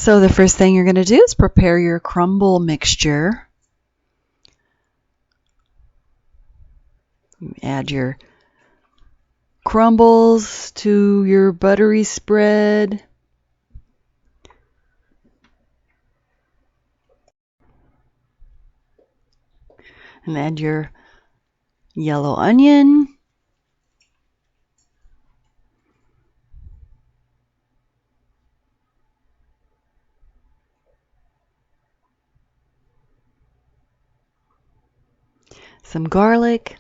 So the first thing you're going to do is prepare your crumble mixture. Add your crumbles to your buttery spread. And add your yellow onion. Some garlic.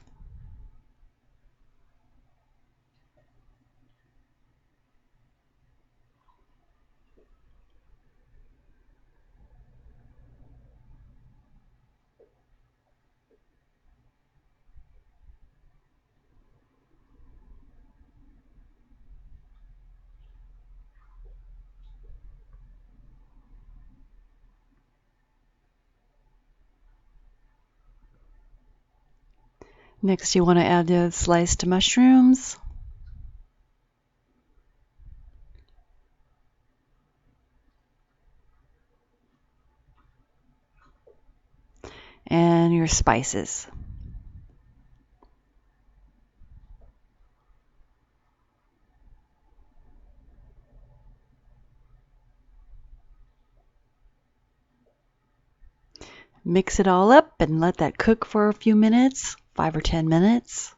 Next, you want to add the sliced mushrooms. And your spices. Mix it all up and let that cook for a few minutes, 5 or 10 minutes.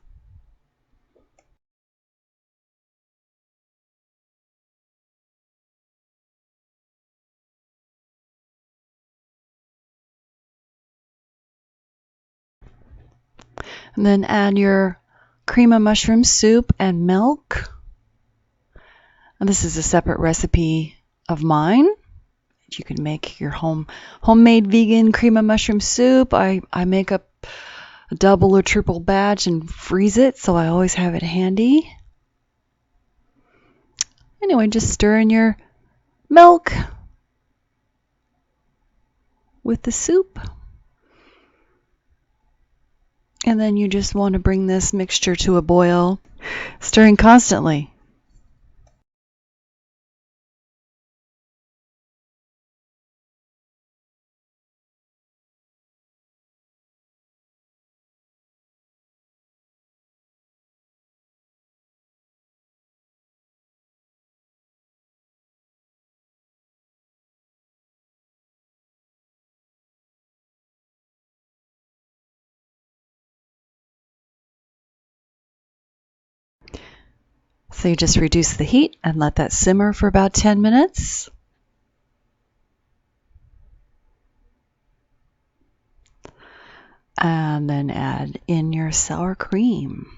And then add your cream of mushroom soup and milk. And this is a separate recipe of mine. You can make your homemade vegan cream of mushroom soup. I make up a double or triple batch and freeze it, so I always have it handy. Anyway, just stir in your milk with the soup. And then you just want to bring this mixture to a boil, stirring constantly. So you just reduce the heat and let that simmer for about 10 minutes. And then add in your sour cream.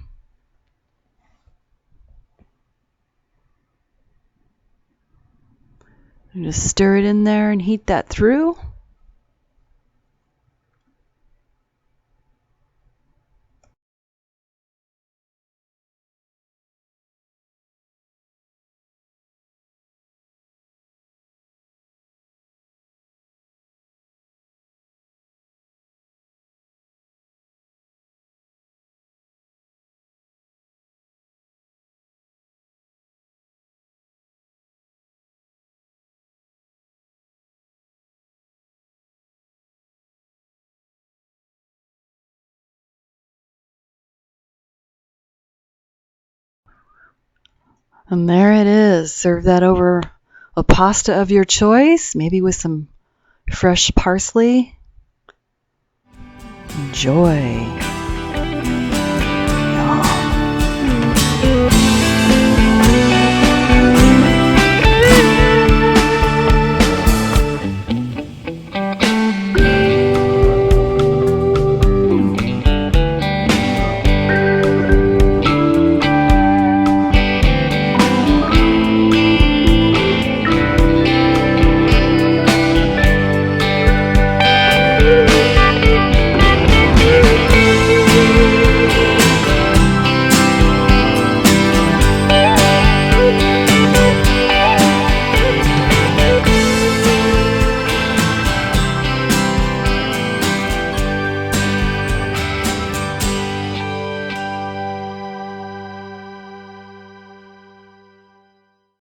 And just stir it in there and heat that through. And there it is. Serve that over a pasta of your choice, maybe with some fresh parsley. Enjoy.